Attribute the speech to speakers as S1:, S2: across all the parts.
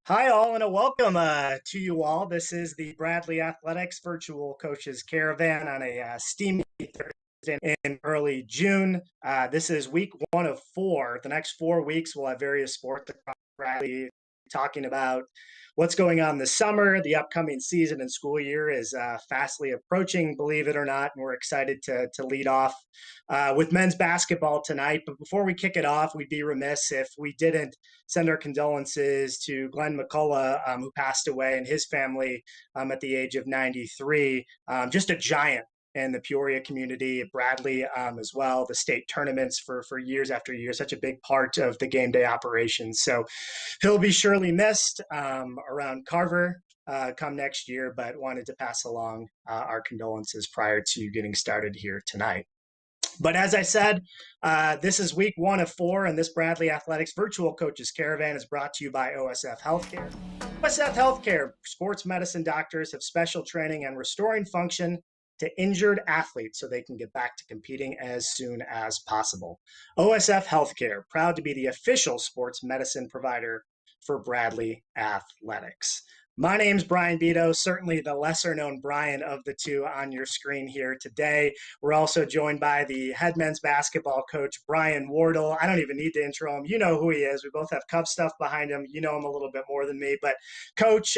S1: Hi, all, and a welcome to you all. This is the Bradley Athletics Virtual Coaches Caravan on a steamy Thursday in early June. This is week one of four. The next 4 weeks, we'll have various sports across Bradley talking about what's going on this summer. The upcoming season and school year is fastly approaching, believe it or not, and we're excited to lead off with men's basketball tonight. But before we kick it off, we'd be remiss if we didn't send our condolences to Glenn McCullough, who passed away, and his family at the age of 93. Just a giant in the Peoria community, Bradley as well, the state tournaments for years after years, such a big part of the game day operations. So he'll be surely missed around Carver come next year, but wanted to pass along our condolences prior to getting started here tonight. But as I said, this is week one of four, and this Bradley Athletics Virtual Coaches Caravan is brought to you by OSF HealthCare. OSF HealthCare, sports medicine doctors have special training and restoring function to injured athletes so they can get back to competing as soon as possible. OSF HealthCare, proud to be the official sports medicine provider for Bradley Athletics. My name's Brian Beto, certainly the lesser known Brian of the two on your screen here today. We're also joined by the head men's basketball coach, Brian Wardle. I don't even need to intro him. You know who he is. We both have Cub stuff behind him. You know him a little bit more than me. But Coach,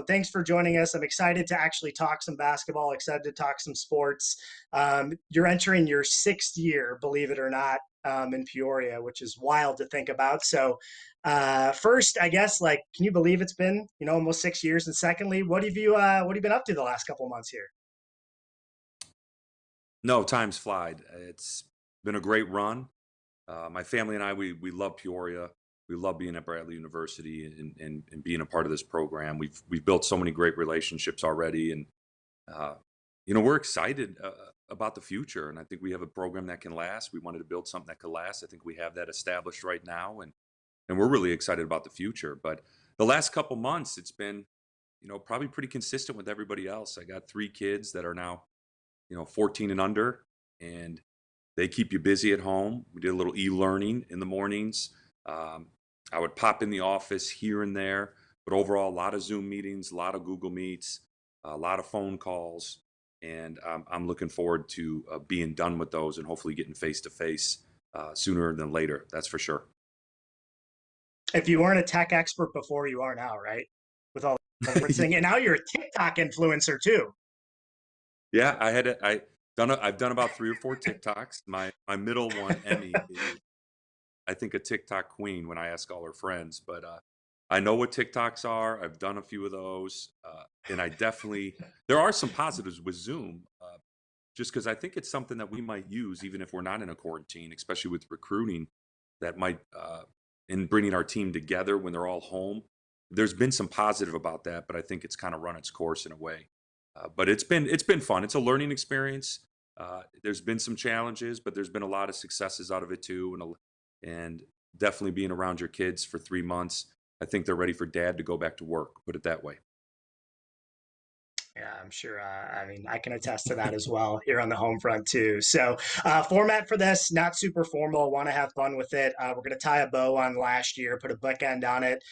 S1: thanks for joining us. I'm excited to actually talk some basketball, excited to talk some sports. You're entering your sixth year, believe it or not, in Peoria, which is wild to think about. So first, I guess, can you believe it's been, almost 6 years? And secondly, what have you been up to the last couple of months here?
S2: No, time's flied. It's been a great run. My family and I, we love Peoria. We love being at Bradley University and being a part of this program. We've built so many great relationships already, and we're excited about the future. And I think we have a program that can last. We wanted to build something that could last. I think we have that established right now, and we're really excited about the future. But the last couple months, it's been, probably pretty consistent with everybody else. I got 3 kids that are now, 14 and under, and they keep you busy at home. We did a little e-learning in the mornings. I would pop in the office here and there, but overall, a lot of Zoom meetings, a lot of Google Meets, a lot of phone calls, and I'm looking forward to being done with those and hopefully getting face-to-face sooner than later. That's for sure.
S1: If you weren't a tech expert before, you are now, right? With all the conferencing, and now you're a TikTok influencer too.
S2: Yeah, I've done about 3 or 4 TikToks. My middle one, Emmy, is I think a TikTok queen when I ask all her friends. But I know what TikToks are. I've done a few of those, and there are some positives with Zoom, just because I think it's something that we might use even if we're not in a quarantine, especially with recruiting. That might in bringing our team together when they're all home. There's been some positive about that, but I think it's kind of run its course in a way. But it's been fun. It's a learning experience. There's been some challenges, but there's been a lot of successes out of it too, and definitely being around your kids for 3 months. I think they're ready for dad to go back to work. Put it that way.
S1: Yeah, I'm sure. I can attest to that as well here on the home front too. So, format for this, not super formal. Want to have fun with it. We're going to tie a bow on last year, put a bookend on it.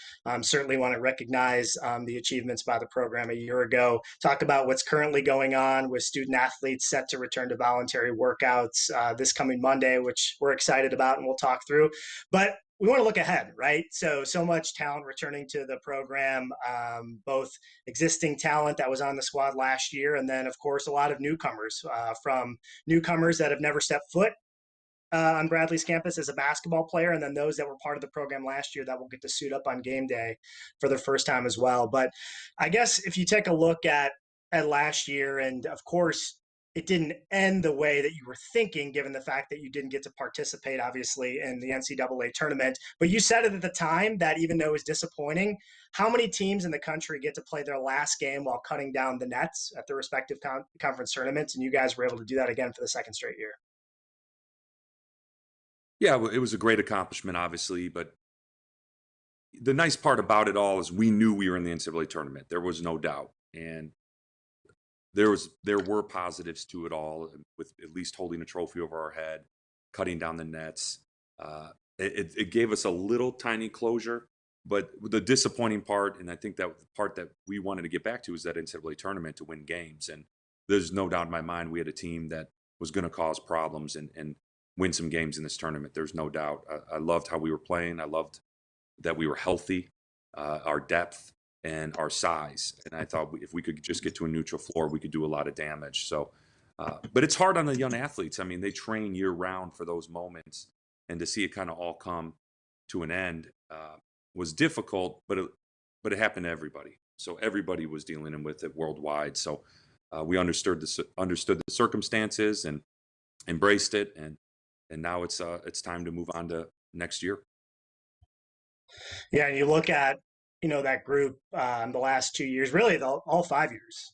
S1: Certainly want to recognize the achievements by the program a year ago. Talk about what's currently going on with student athletes set to return to voluntary workouts this coming Monday, which we're excited about, and we'll talk through. But we want to look ahead, right? So much talent returning to the program, both existing talent that was on the squad last year, and then, of course, a lot of newcomers, from newcomers that have never stepped foot on Bradley's campus as a basketball player, and then those that were part of the program last year that will get to suit up on game day for the first time as well. But I guess if you take a look at last year, and of course, it didn't end the way that you were thinking, given the fact that you didn't get to participate, obviously, in the NCAA tournament. But you said it at the time that even though it was disappointing, how many teams in the country get to play their last game while cutting down the nets at their respective conference tournaments? And you guys were able to do that again for the second straight year.
S2: Yeah, well, it was a great accomplishment, obviously, but the nice part about it all is we knew we were in the NCAA tournament. There was no doubt, and there were positives to it all, with at least holding a trophy over our head, cutting down the nets. It gave us a little tiny closure But the disappointing part, and I think that the part that we wanted to get back to, is that NCAA tournament to win games. And there's no doubt in my mind we had a team that was going to cause problems and win some games in this tournament. There's no doubt. I loved how we were playing. I loved that we were healthy, our depth, and our size. And I thought if we could just get to a neutral floor, we could do a lot of damage. So, but it's hard on the young athletes. I mean, they train year round for those moments, and to see it kind of all come to an end was difficult. But it happened to everybody. So everybody was dealing with it worldwide. So we understood the circumstances and embraced it, and now it's time to move on to next year.
S1: Yeah, and you look at that group the last 2 years, really all 5 years.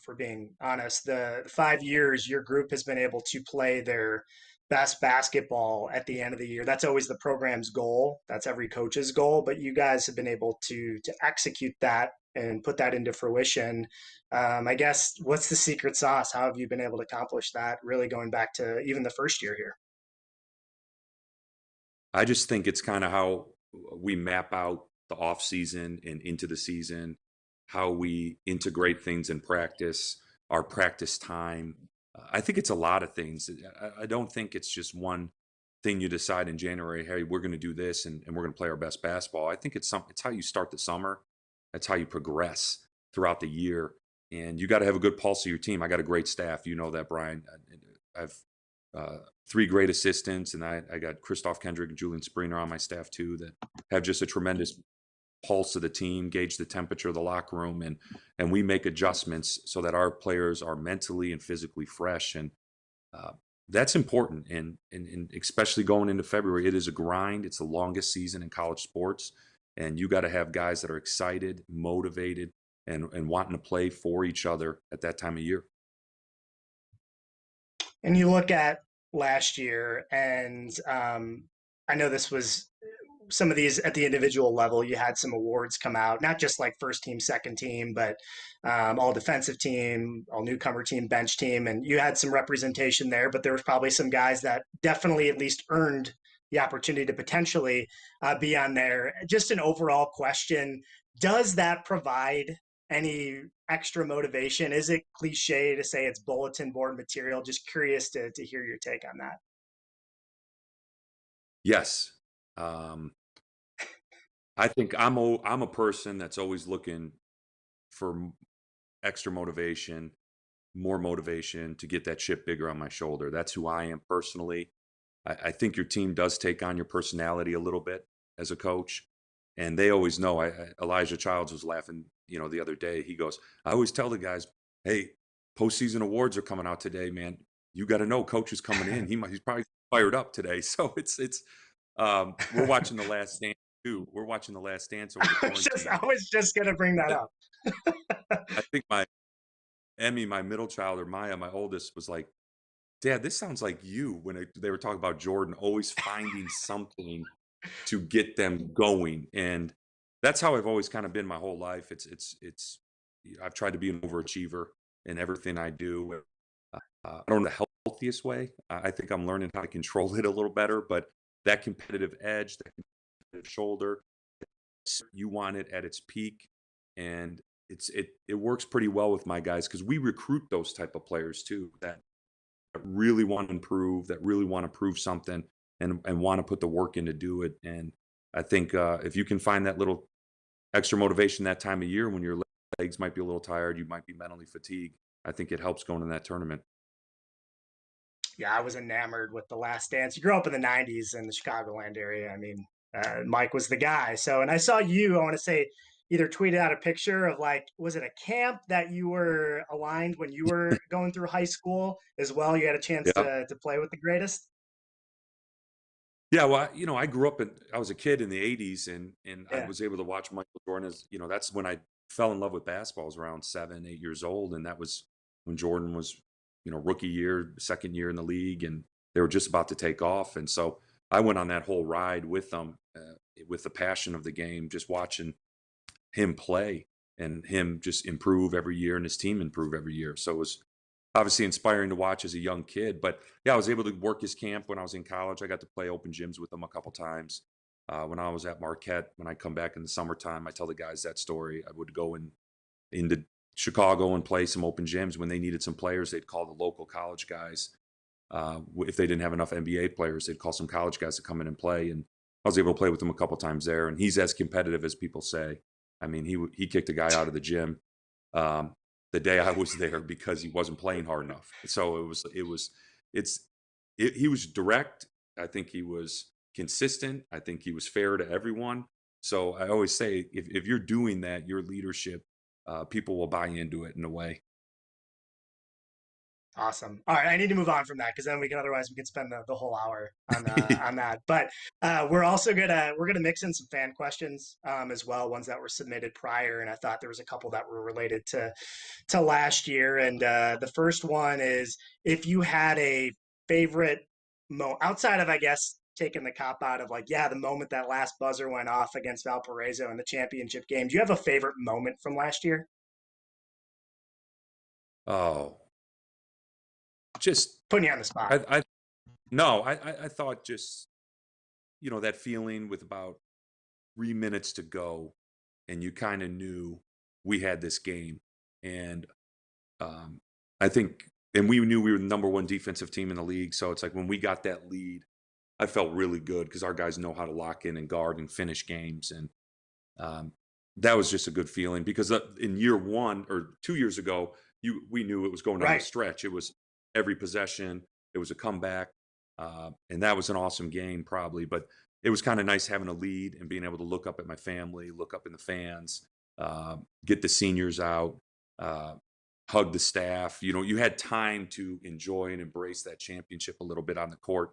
S1: For being honest, the 5 years your group has been able to play their best basketball at the end of the year. That's always the program's goal. That's every coach's goal. But you guys have been able to execute that and put that into fruition. I guess, what's the secret sauce? How have you been able to accomplish that? Really going back to even the first year here.
S2: I just think it's kind of how we map out the off season and into the season, how we integrate things in practice, our practice time. I think it's a lot of things. I don't think it's just one thing you decide in January, hey, we're going to do this and we're going to play our best basketball. I think it's how you start the summer. That's how you progress throughout the year. And you got to have a good pulse of your team. I got a great staff. You know that, Brian. I've three great assistants, and I got Christoph Kendrick and Julian Springer on my staff too, that have just a tremendous pulse of the team, gauge the temperature of the locker room, and we make adjustments so that our players are mentally and physically fresh. And that's important. And especially going into February, it is a grind. It's the longest season in college sports, and you got to have guys that are excited, motivated, and wanting to play for each other at that time of year.
S1: And you look at last year, and I know this was some of these at the individual level. You had some awards come out, not just like first team, second team, but all defensive team, all newcomer team, bench team. And you had some representation there, but there was probably some guys that definitely at least earned the opportunity to potentially be on there. Just an overall question, does that provide any extra motivation? Is it cliche to say it's bulletin board material? Just curious to hear your take on that.
S2: Yes. I think I'm a person that's always looking for extra motivation, more motivation to get that chip bigger on my shoulder. That's who I am personally. I think your team does take on your personality a little bit as a coach, and they always know. Elijah Childs was laughing, the other day. He goes, I always tell the guys, hey, postseason awards are coming out today, man. You got to know coach is coming in. He's probably fired up today. So it's we're watching The Last Dance too. We're watching The Last Dance over the quarantine.
S1: I was just gonna bring that up.
S2: I think my Emmy, my middle child, or Maya, my oldest, was like, Dad, this sounds like you when they were talking about Jordan, always finding something to get them going. And that's how I've always kind of been my whole life. I've tried to be an overachiever in everything I do. I don't know the healthiest way. I think I'm learning how to control it a little better, but that competitive edge, that competitive shoulder, you want it at its peak. And it works pretty well with my guys because we recruit those type of players too, that really want to improve, that really want to prove something and want to put the work in to do it. And I think if you can find that little extra motivation that time of year when your legs might be a little tired, you might be mentally fatigued, I think it helps going in that tournament.
S1: Yeah, I was enamored with The Last Dance. You grew up in the 90s in the Chicagoland area. I mean, Mike was the guy. So, and I saw you, I want to say, either tweeted out a picture of like, was it a camp that you were aligned when you were going through high school as well? You had a chance
S2: Yeah.
S1: to play with the greatest?
S2: Yeah, well, I grew up I was a kid in the 80s and I
S1: Yeah.
S2: was able to watch Michael Jordan that's when I fell in love with basketball. I was around 7, 8 years old. And that was when Jordan was, rookie year, second year in the league, and they were just about to take off. And so I went on that whole ride with them, with the passion of the game, just watching him play and him just improve every year and his team improve every year. So it was obviously inspiring to watch as a young kid. But yeah, I was able to work his camp when I was in college. I got to play open gyms with him a couple times. When I was at Marquette, when I come back in the summertime, I tell the guys that story. I would go into Chicago and play some open gyms. When they needed some players, they'd call the local college guys. If they didn't have enough NBA players, they'd call some college guys to come in and play. And I was able to play with him a couple times there. And he's as competitive as people say. I mean, he kicked a guy out of the gym the day I was there because he wasn't playing hard enough. So he was direct. I think he was consistent. I think he was fair to everyone. So I always say, if you're doing that, your leadership, people will buy into it in a way.
S1: Awesome. All right, I need to move on from that because then otherwise we could spend the whole hour on on that. But we're gonna mix in some fan questions as well, ones that were submitted prior, and I thought there was a couple that were related to last year. And the first one is, if you had a favorite outside of, I guess, taking the cop out of like, yeah, the moment that last buzzer went off against Valparaiso in the championship game, do you have a favorite moment from last year?
S2: Oh, just
S1: Putting you on the spot.
S2: I no, I thought just that feeling with about 3 minutes to go, and you kind of knew we had this game, and I think, and we knew we were the number one defensive team in the league. So it's like when we got that lead, I felt really good because our guys know how to lock in and guard and finish games, and that was just a good feeling. Because in year 1 or 2 years ago, we knew it was going down the
S1: Right.
S2: stretch. It was every possession. It was a comeback, and that was an awesome game, probably. But it was kind of nice having a lead and being able to look up at my family, look up in the fans, get the seniors out, hug the staff. You had time to enjoy and embrace that championship a little bit on the court,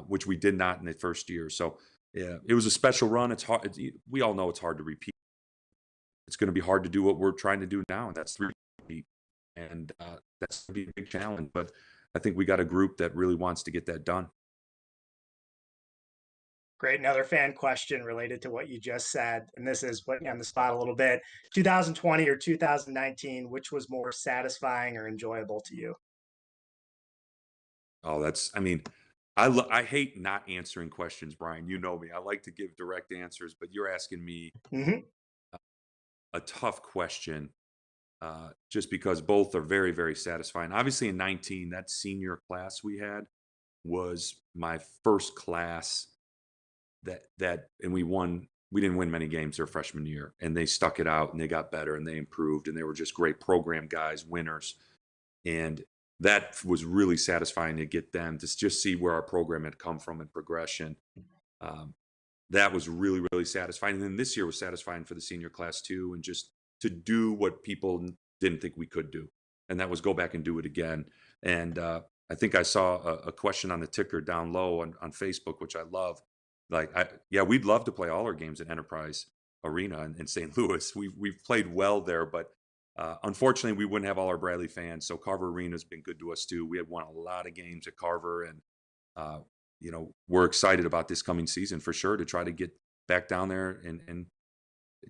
S2: which we did not in the first year. So yeah, it was a special run. It's hard. We all know it's hard to repeat. It's going to be hard to do what we're trying to do now, and that's repeat. And that's going to be a big challenge. But I think we got a group that really wants to get that done.
S1: Great. Another fan question related to what you just said, and this is putting you on the spot a little bit. 2020 or 2019, which was more satisfying or enjoyable to you?
S2: Oh, I mean, I hate not answering questions, Brian. You know me. I like to give direct answers, but you're asking me
S1: Hmm.
S2: a tough question, just because both are very, very satisfying. Obviously, in 19, that senior class we had was my first class and we won. We didn't win many games their freshman year, and they stuck it out and they got better and they improved and they were just great program guys, winners. And that was really satisfying to get them to just see where our program had come from in progression. Um, that was really, really satisfying. And then this year was satisfying for the senior class too, and just to do what people didn't think we could do, and that was go back and do it again. And I think I saw a question on the ticker down low on Facebook, which I love. Like, yeah, we'd love to play all our games at Enterprise Arena in St. Louis. We've played well there, but unfortunately, we wouldn't have all our Bradley fans. So Carver Arena has been good to us too. We have won a lot of games at Carver, and uh, we're excited about this coming season for sure to try to get back down there and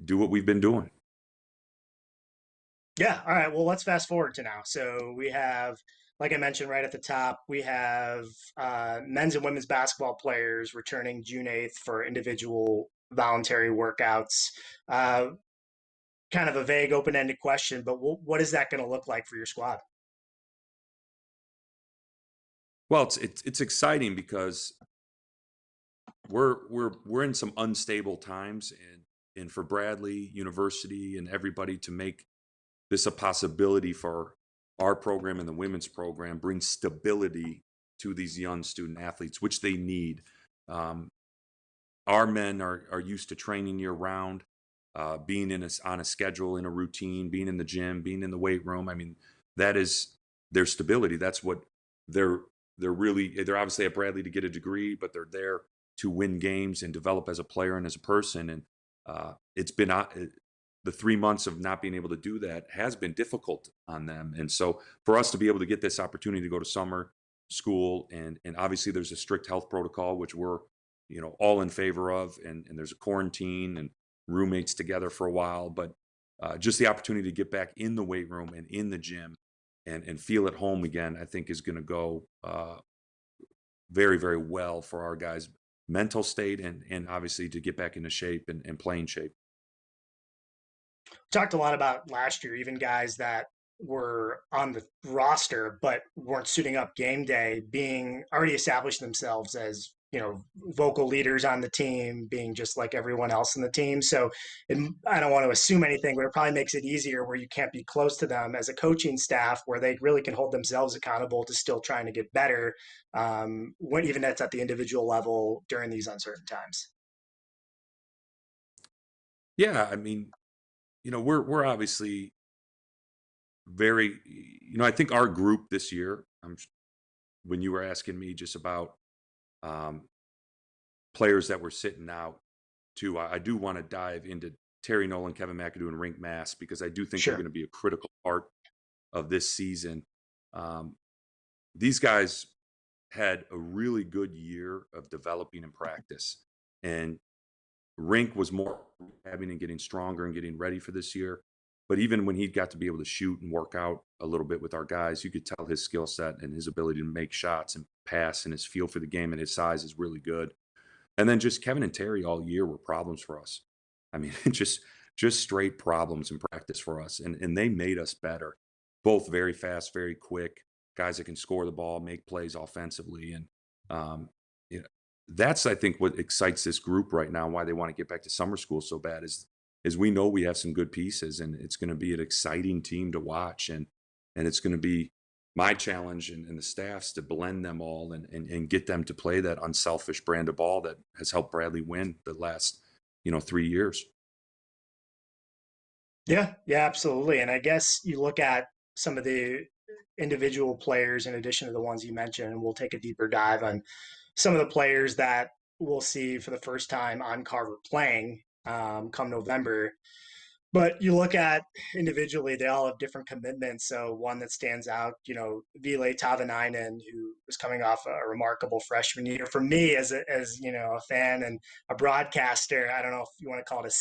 S2: do what we've been doing.
S1: Yeah. All right. Well, let's fast forward to now. So we have, like I mentioned right at the top, we have men's and women's basketball players returning June 8th for individual voluntary workouts. Uh, Kind of a vague, open-ended question, but what is that going to look like for your squad?
S2: Well, it's exciting because we're in some unstable times, and for Bradley University and everybody to make this a possibility for our program and the women's program brings stability to these young student athletes, which they need. Um, our men are used to training year round, being on a schedule, in a routine, being in the gym, being in the weight room. I mean, that is their stability. That's what they're they're obviously at Bradley to get a degree, but they're there to win games and develop as a player and as a person. And it's been the 3 months of not being able to do that has been difficult on them. And so for us to be able to get this opportunity to go to summer school, and obviously there's a strict health protocol, which we're all in favor of, and there's a quarantine and roommates together for a while, but just the opportunity to get back in the weight room and in the gym and feel at home again, I think is going to go very, very well for our guys. mental state, and obviously to get back into shape and playing shape.
S1: Talked a lot about last year, even guys that were on the roster but weren't suiting up game day, being already established themselves as vocal leaders on the team, being just like everyone else in the team. So I don't want to assume anything, but it probably makes it easier where you can't be close to them as a coaching staff, where they really can hold themselves accountable to still trying to get better, when even that's at the individual level during these uncertain times.
S2: Yeah, I mean, we're obviously very, I think our group this year, when you were asking me just about um, players that were sitting out too, I do want to dive into Terry Nolan, Kevin McAdoo, and Rink Mass, because I do think they're
S1: Sure.
S2: going to be a critical part of this season. Um, these guys had a really good year of developing in practice, and Rink was more having and getting stronger and getting ready for this year. But even when he got to be able to shoot and work out a little bit with our guys, you could tell his skill set and his ability to make shots and pass and his feel for the game and his size is really good. And then just Kevin and Terry all year were problems for us. I mean, just straight problems in practice for us. And they made us better. Both very fast, very quick, guys that can score the ball, make plays offensively. And um, you know, that's I think what excites this group right now, why they want to get back to summer school so bad is we know we have some good pieces and it's going to be an exciting team to watch. And it's going to be my challenge and the staff's to blend them all and get them to play that unselfish brand of ball that has helped Bradley win the last 3 years.
S1: Yeah, yeah, absolutely. And I guess you look at some of the individual players in addition to the ones you mentioned, and we'll take a deeper dive on some of the players that we'll see for the first time on Carver playing come November. But you look at individually, they all have different commitments. So one that stands out, Ville Tavanainen, who was coming off a remarkable freshman year. For me, as a fan and a broadcaster, I don't know if you want to call it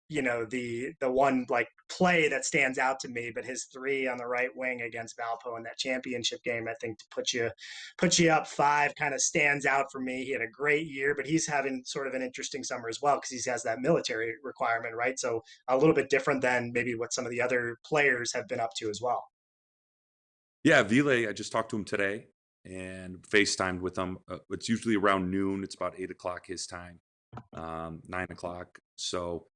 S1: the one like play that stands out to me, but his three on the right wing against Valpo in that championship game, I think to put you up five kind of stands out for me. He had a great year, but he's having sort of an interesting summer as well because he has that military requirement, right? So a little bit different than maybe what some of the other players have been up to as well.
S2: Yeah, Ville, I just talked to him today and FaceTimed with him. It's usually around noon. It's about 8 o'clock his time, 9 o'clock. So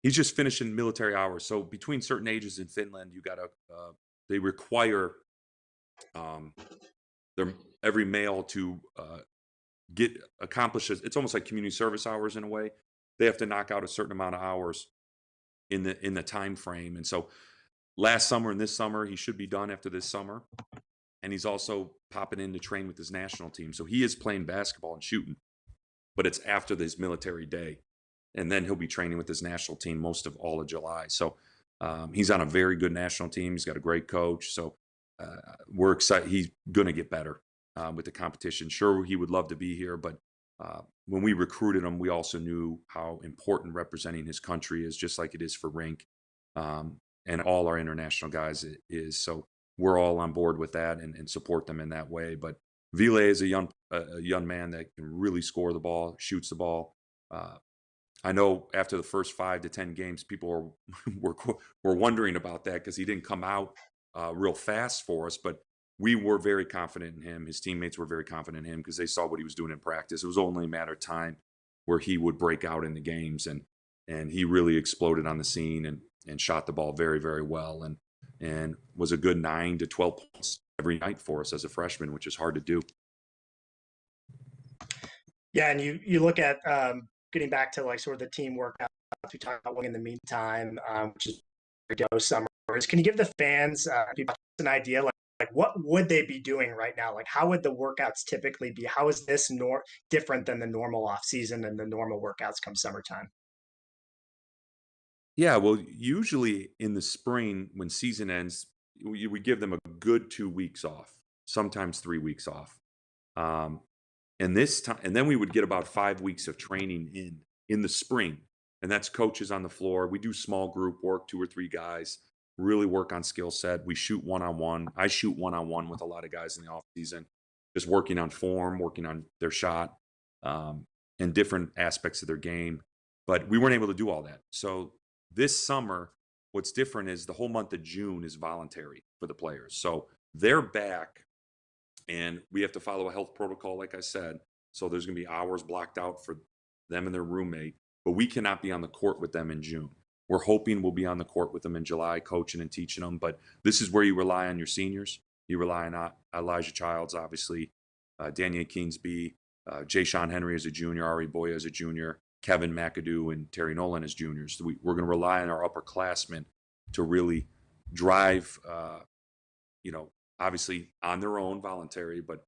S2: he's just finishing military hours. So between certain ages in Finland, they require um, their every male to get accomplishes. It's almost like community service hours in a way. They have to knock out a certain amount of hours in the time frame. And so last summer and this summer, he should be done after this summer. And he's also popping in to train with his national team. So he is playing basketball and shooting, but it's after this military day. And then he'll be training with his national team most of all of July. So he's on a very good national team. He's got a great coach. So we're excited. He's going to get better with the competition. Sure, he would love to be here, but when we recruited him, we also knew how important representing his country is, just like it is for Rink and all our international guys is. So we're all on board with that and support them in that way. But Ville is a young man that can really score the ball, shoots the ball. I know after the first 5 to 10 games, people were wondering about that because he didn't come out real fast for us. But we were very confident in him. His teammates were very confident in him because they saw what he was doing in practice. It was only a matter of time where he would break out in the games, and he really exploded on the scene and shot the ball very, very well and was a good 9 to 12 points every night for us as a freshman, which is hard to do.
S1: Yeah, and you look at getting back to like sort of the team workouts we talked about in the meantime, which is summers. Can you give the fans an idea like what would they be doing right now? Like how would the workouts typically be? How is this different than the normal off season and the normal workouts come summertime?
S2: Yeah, well, usually in the spring when season ends, we give them a good 2 weeks off, sometimes 3 weeks off. Um, and this time, and then we would get about 5 weeks of training in the spring, and that's coaches on the floor. We do small group work, 2 or 3 guys, really work on skill set. We shoot one on one. I shoot one on one with a lot of guys in the off season, just working on form, working on their shot. um, and different aspects of their game. But we weren't able to do all that. So this summer, what's different is the whole month of June is voluntary for the players. So they're back, and we have to follow a health protocol, like I said. So there's going to be hours blocked out for them and their roommate, but we cannot be on the court with them in June. We're hoping we'll be on the court with them in July, coaching and teaching them. But this is where you rely on your seniors. You rely on Elijah Childs, obviously, Daniel Kingsby, Jay Sean Henry as a junior, Ari Boya as a junior, Kevin McAdoo, and Terry Nolan as juniors. So we're going to rely on our upperclassmen to really drive, obviously on their own, voluntary, but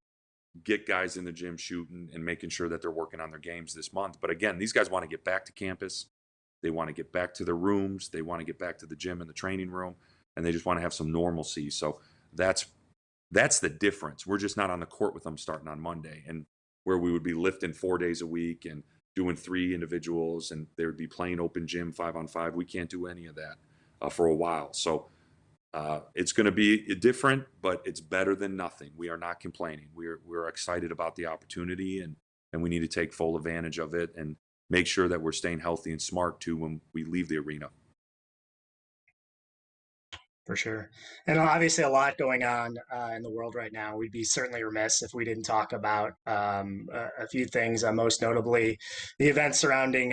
S2: get guys in the gym shooting and making sure that they're working on their games this month. But again, these guys want to get back to campus. They want to get back to their rooms. They want to get back to the gym and the training room, and they just want to have some normalcy. So that's the difference. We're just not on the court with them starting on Monday, and where we would be lifting 4 days a week and doing 3 individuals, and they would be playing open gym 5-on-5. We can't do any of that for a while. So it's going to be different, but it's better than nothing. We are not complaining. We're excited about the opportunity, and we need to take full advantage of it and make sure that we're staying healthy and smart too when we leave the arena.
S1: For sure. And obviously a lot going on in the world right now. We'd be certainly remiss if we didn't talk about a few things, most notably the events surrounding,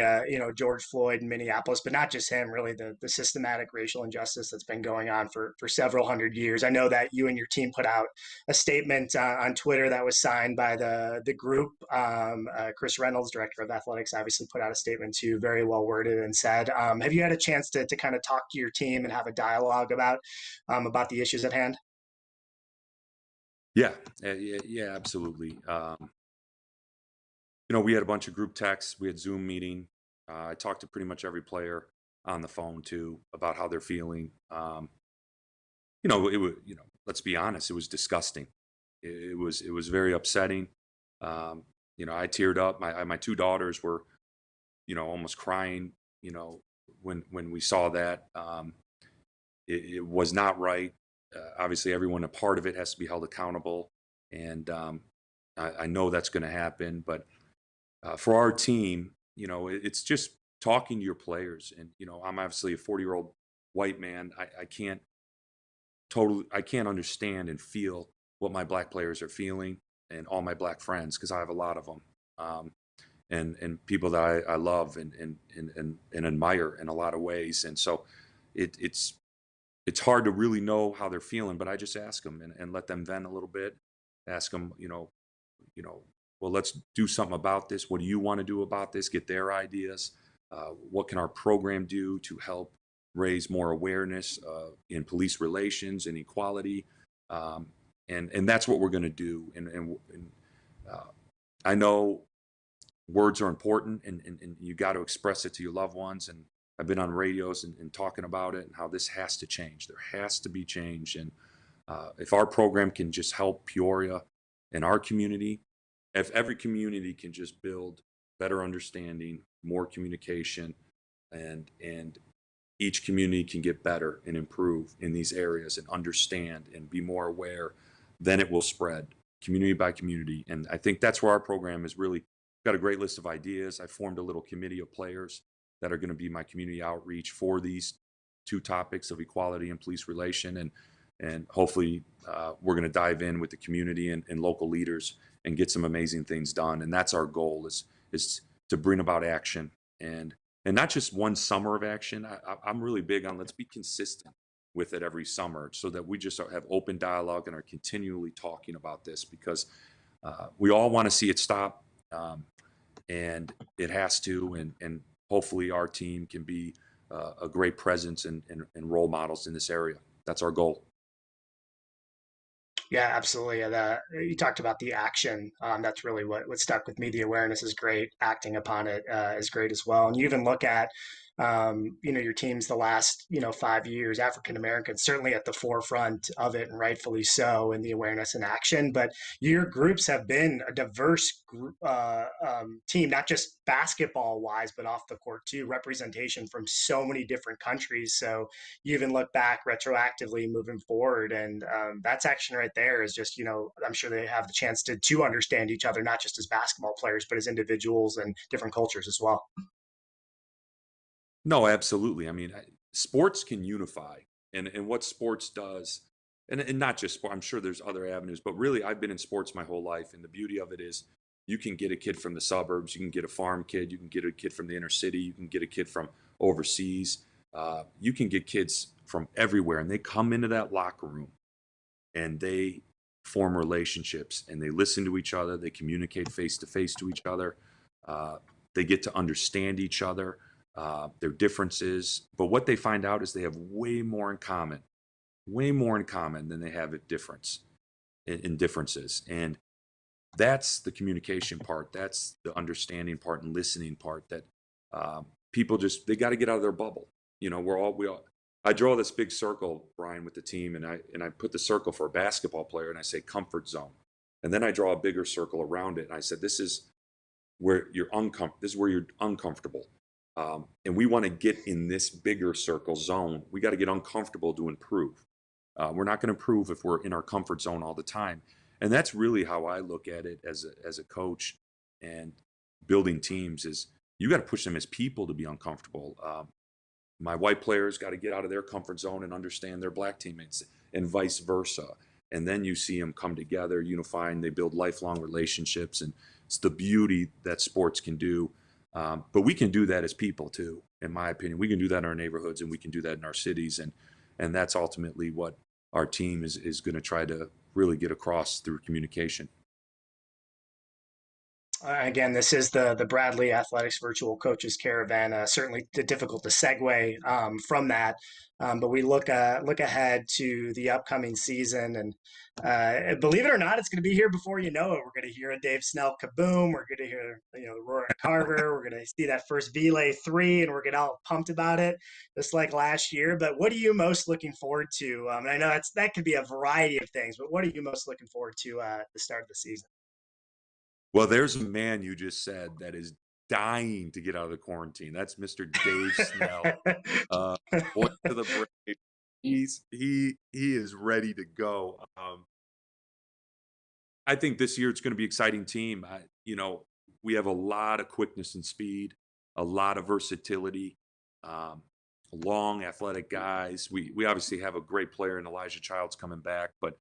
S1: George Floyd in Minneapolis, but not just him, really the systematic racial injustice that's been going on for several hundred years. I know that you and your team put out a statement on Twitter that was signed by the group. Chris Reynolds, director of athletics, obviously put out a statement too, very well worded, and said, have you had a chance to kind of talk to your team and have a dialogue about the issues at hand?
S2: Yeah, absolutely. We had a bunch of group texts. We had Zoom meeting. I talked to pretty much every player on the phone too about how they're feeling. It was, let's be honest, it was disgusting. It was very upsetting. I teared up. My 2 daughters were, almost crying. When we saw that. It was not right. Obviously, everyone a part of it has to be held accountable, and I know that's going to happen. But for our team, it's just talking to your players. And I'm obviously a 40-year-old white man. I can't understand and feel what my black players are feeling, and all my black friends, because I have a lot of them, and people that I love and admire in a lot of ways. And so it's hard to really know how they're feeling, but I just ask them and let them vent a little bit. Ask them, well, let's do something about this. What do you want to do about this? Get their ideas. What can our program do to help raise more awareness in police relations and equality? And that's what we're going to do. And I know words are important, and you got to express it to your loved ones. And I've been on radios and talking about it and how this has to change. There has to be change. And if our program can just help Peoria and our community, if every community can just build better understanding, more communication, and each community can get better and improve in these areas and understand and be more aware, then it will spread community by community. And I think that's where our program is really got a great list of ideas. I formed a little committee of players that are going to be my community outreach for these 2 topics of equality and police relation. And hopefully we're going to dive in with the community and local leaders and get some amazing things done. And that's our goal is to bring about action, and not just one summer of action. I'm really big on let's be consistent with it every summer, so that we just have open dialogue and are continually talking about this, because we all want to see it stop, and it has to. And hopefully our team can be a great presence and role models in this area. That's our goal.
S1: Yeah, absolutely. You talked about the action. That's really what stuck with me. The awareness is great. Acting upon it is great as well. And you even look at Your team's the last, 5 years, African Americans certainly at the forefront of it, and rightfully so, in the awareness and action. But your groups have been a diverse group, team, not just basketball wise, but off the court too, representation from so many different countries. So you even look back retroactively moving forward, and that's action right there is just, I'm sure they have the chance to understand each other, not just as basketball players, but as individuals and different cultures as well.
S2: No, absolutely. I mean, sports can unify, and what sports does, and not just sport. I'm sure there's other avenues, but really, I've been in sports my whole life, and the beauty of it is, you can get a kid from the suburbs, you can get a farm kid, you can get a kid from the inner city, you can get a kid from overseas, you can get kids from everywhere, and they come into that locker room and they form relationships and they listen to each other, they communicate face to face to each other, uh, they get to understand each other, their differences. But what they find out is they have way more in common than they have at in differences. And that's the communication part. That's the understanding part and listening part that people just, they got to get out of their bubble. We all, I draw this big circle, Brian, with the team, and I put the circle for a basketball player and I say comfort zone. And then I draw a bigger circle around it. And I said, this is where you're uncomfortable. And we want to get in this bigger circle zone. We got to get uncomfortable to improve. We're not going to improve if we're in our comfort zone all the time. And that's really how I look at it as a coach and building teams is you got to push them as people to be uncomfortable. My white players got to get out of their comfort zone and understand their black teammates and vice versa. And then you see them come together, unifying, they build lifelong relationships. And it's the beauty that sports can do. But we can do that as people too, in my opinion. We can do that in our neighborhoods and we can do that in our cities. And that's ultimately what our team is going to try to really get across through communication.
S1: Again, this is the Bradley Athletics Virtual Coaches Caravan. Certainly difficult to segue from that, but we look ahead to the upcoming season, and believe it or not, it's going to be here before you know it. We're going to hear a Dave Snell kaboom. We're going to hear Rory Carver. We're going to see that first Relay 3, and we're getting all pumped about it, just like last year. But what are you most looking forward to? And I know that could be a variety of things, but what are you most looking forward to the start of the season?
S2: Well, there's a man you just said that is dying to get out of the quarantine. That's Mr. Dave Snell. Voice of the Brave. He is ready to go. I think this year it's going to be an exciting team. We have a lot of quickness and speed, a lot of versatility, um, long athletic guys. We obviously have a great player in Elijah Childs coming back, but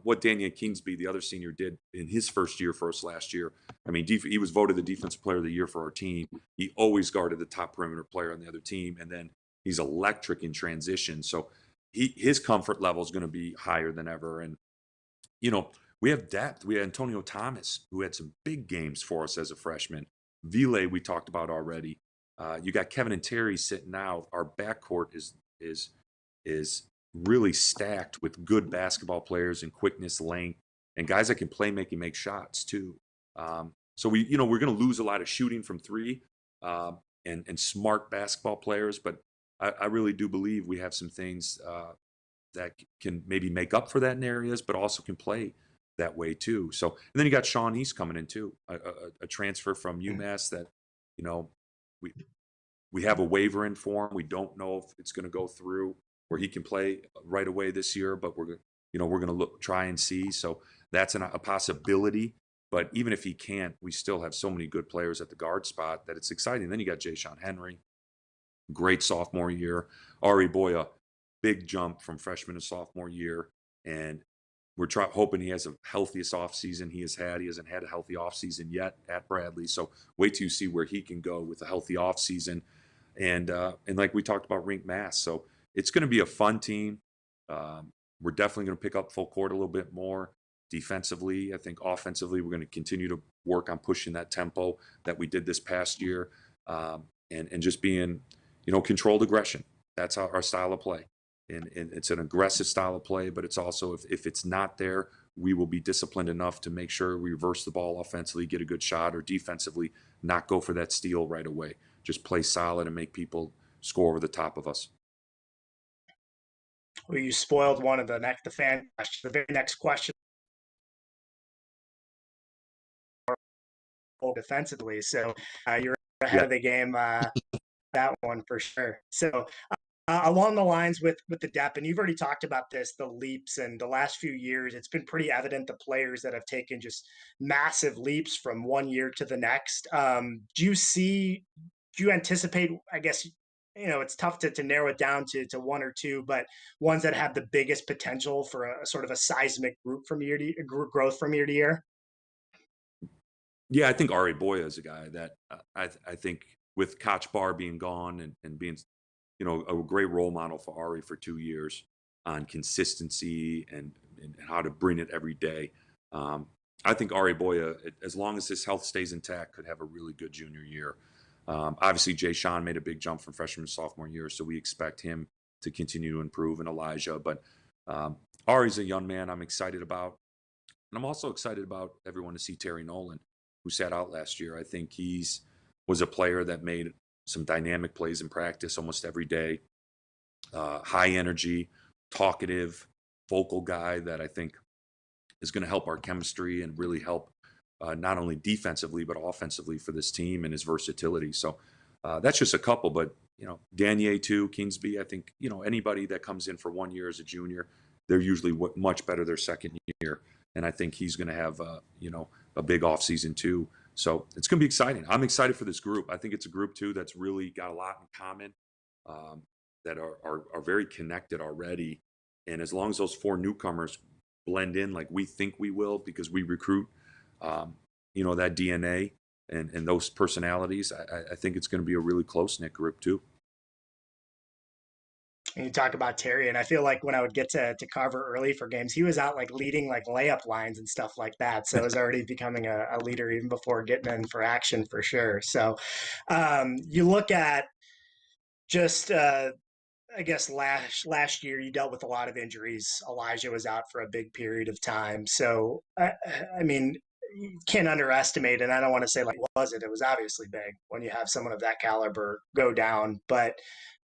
S2: what Daniel Kingsby, the other senior, did in his first year for us last year. I mean, he was voted the defensive player of the year for our team. He always guarded the top perimeter player on the other team, and then he's electric in transition. So his comfort level is going to be higher than ever. And we have depth. We had Antonio Thomas, who had some big games for us as a freshman. Vile, we talked about already. You got Kevin and Terry sitting out. Our backcourt is really stacked with good basketball players and quickness, length, and guys that can play, make shots too. So we're going to lose a lot of shooting from three, and smart basketball players, but I really do believe we have some things that can maybe make up for that in areas, but also can play that way too. So, and then you got Sean East coming in too, a transfer from UMass that, we have a waiver in for him. We don't know if it's going to go through where he can play right away this year, but we're going to try and see. So that's a possibility. But even if he can't, we still have so many good players at the guard spot that it's exciting. Then you got Jay Sean Henry, great sophomore year. Ari Boya, big jump from freshman to sophomore year. And we're hoping he has the healthiest offseason he has had. He hasn't had a healthy offseason yet at Bradley. So wait till you see where he can go with a healthy offseason. And like we talked about Rink Mass. So it's going to be a fun team. We're definitely going to pick up full court a little bit more defensively. I think offensively, we're going to continue to work on pushing that tempo that we did this past year, and just being, controlled aggression. That's our style of play. And it's an aggressive style of play, but it's also, if it's not there, we will be disciplined enough to make sure we reverse the ball offensively, get a good shot, or defensively, not go for that steal right away. Just play solid and make people score over the top of us.
S1: Well, you spoiled one of the fan question. The very next question defensively, so you're ahead
S2: Yeah.
S1: of the game. That one for sure. So along the lines with the depth, and you've already talked about this, the leaps, and the last few years, it's been pretty evident the players that have taken just massive leaps from one year to the next. Do you anticipate, I guess, it's tough to narrow it down to one or two, but ones that have the biggest potential for a sort of a seismic growth from year to year?
S2: Yeah, I think Ari Boya is a guy that I think with Koch Bar being gone and being, a great role model for Ari for 2 years on consistency and how to bring it every day. I think Ari Boya, as long as his health stays intact, could have a really good junior year. Obviously, Jay Sean made a big jump from freshman to sophomore year, so we expect him to continue to improve, and Elijah. But Ari's a young man I'm excited about. And I'm also excited about everyone to see Terry Nolan, who sat out last year. I think was a player that made some dynamic plays in practice almost every day. High energy, talkative, vocal guy that I think is going to help our chemistry and really help not only defensively but offensively for this team, and his versatility. So that's just a couple, but Danier too, Kingsby. I think anybody that comes in for 1 year as a junior, they're usually much better their second year, and I think he's going to have a big offseason too. So it's going to be exciting. I'm excited for this group. I think it's a group too that's really got a lot in common, that are very connected already. And as long as those four newcomers blend in like we think we will, because we recruit, that DNA and those personalities, I think it's going to be a really close-knit group too.
S1: And you talk about Terry, and I feel like when I would get to Carver early for games, he was out like leading like layup lines and stuff like that. So it was already becoming a leader even before getting in for action for sure. So you look at just I guess last year you dealt with a lot of injuries. Elijah was out for a big period of time. So I mean, you can't underestimate, and I don't want to say like was it? It was obviously big when you have someone of that caliber go down. But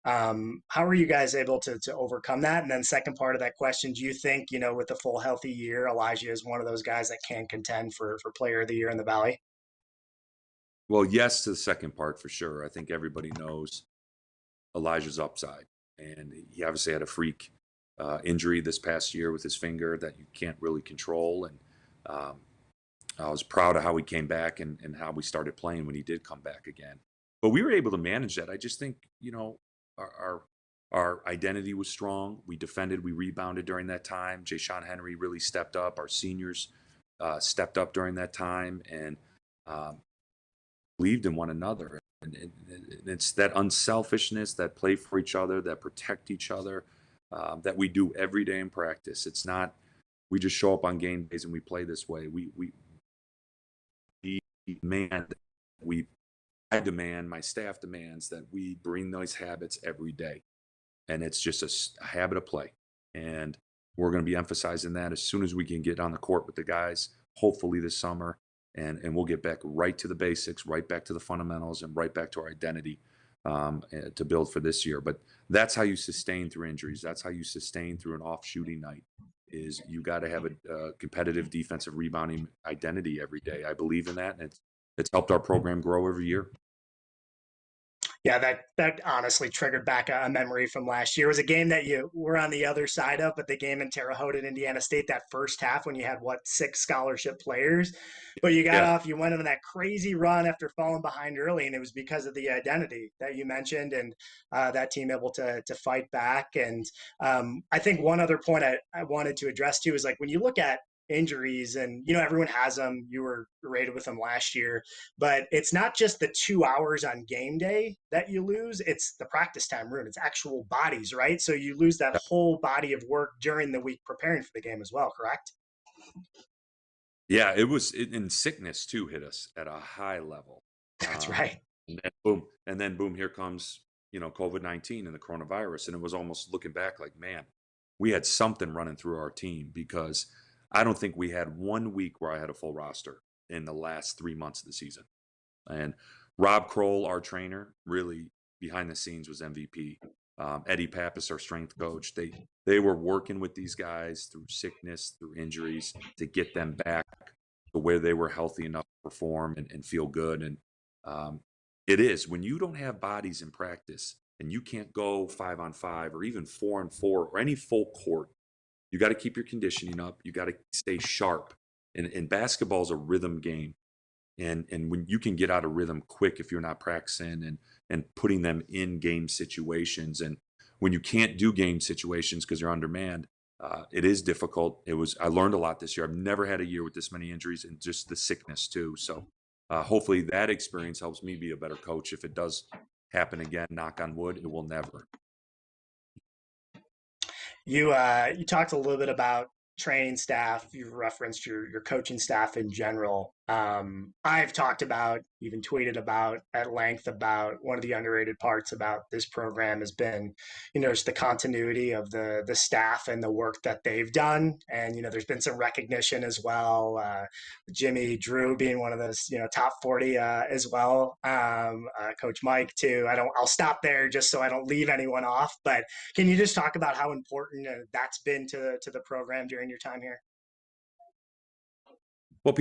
S1: how are you guys able to overcome that? And then second part of that question, do you think with a full healthy year, Elijah is one of those guys that can contend for Player of the Year in the Valley?
S2: Well, yes to the second part for sure. I think everybody knows Elijah's upside, and he obviously had a freak injury this past year with his finger that you can't really control. And I was proud of how he came back and how we started playing when he did come back again. But we were able to manage that. I just think, our identity was strong. We defended, we rebounded during that time. Jay Sean Henry really stepped up. Our seniors stepped up during that time and believed in one another. And it's that unselfishness, that play for each other, that protect each other, that we do every day in practice. It's not we just show up on game days and we play this way. We demand, I demand, my staff demands that we bring those habits every day. And it's just a habit of play. And we're going to be emphasizing that as soon as we can get on the court with the guys, hopefully this summer. And we'll get back right to the basics, right back to the fundamentals, and right back to our identity to build for this year. But that's how you sustain through injuries. That's how you sustain through an off shooting night. Is you got to have a competitive defensive rebounding identity every day. I believe in that, and it's helped our program grow every year.
S1: Yeah, that honestly triggered back a memory from last year. It was a game that you were on the other side of, but the game in Terre Haute at Indiana State, that first half when you had, 6 scholarship players. But you got
S2: Yeah.
S1: off, you went on that crazy run after falling behind early, and it was because of the identity that you mentioned and that team able to fight back. And I think one other point I wanted to address too is like when you look at injuries and everyone has them, you were rated with them last year, but it's not just the 2 hours on game day that you lose, it's the practice time room, it's actual bodies, right? So you lose that whole body of work during the week preparing for the game as well, correct?
S2: Yeah, it was in sickness too hit us at a high level.
S1: That's
S2: Um,
S1: right.
S2: and then boom, here comes, COVID-19 and the coronavirus. And it was almost looking back like, man, we had something running through our team, because I don't think we had 1 week where I had a full roster in the last 3 months of the season. And Rob Kroll, our trainer, really, behind the scenes was MVP. Eddie Pappas, our strength coach, they were working with these guys through sickness, through injuries to get them back to where they were healthy enough to perform and feel good. And it is when you don't have bodies in practice and you can't go 5-on-5 or even 4-on-4 or any full court, you got to keep your conditioning up. You got to stay sharp. And basketball is a rhythm game. And when you can get out of rhythm quick if you're not practicing and putting them in game situations, and when you can't do game situations because you're undermanned, it is difficult. I learned a lot this year. I've never had a year with this many injuries and just the sickness too. So hopefully that experience helps me be a better coach. If it does happen again, knock on wood, it will never.
S1: You talked a little bit about training staff. You referenced your coaching staff in general. I've talked about, even tweeted about at length about one of the underrated parts about this program has been, just the continuity of the staff and the work that they've done. And there's been some recognition as well. Jimmy Drew being one of those top 40 as well. Coach Mike too. I'll stop there just so I don't leave anyone off. But can you just talk about how important that's been to the program during your time here?
S2: Well,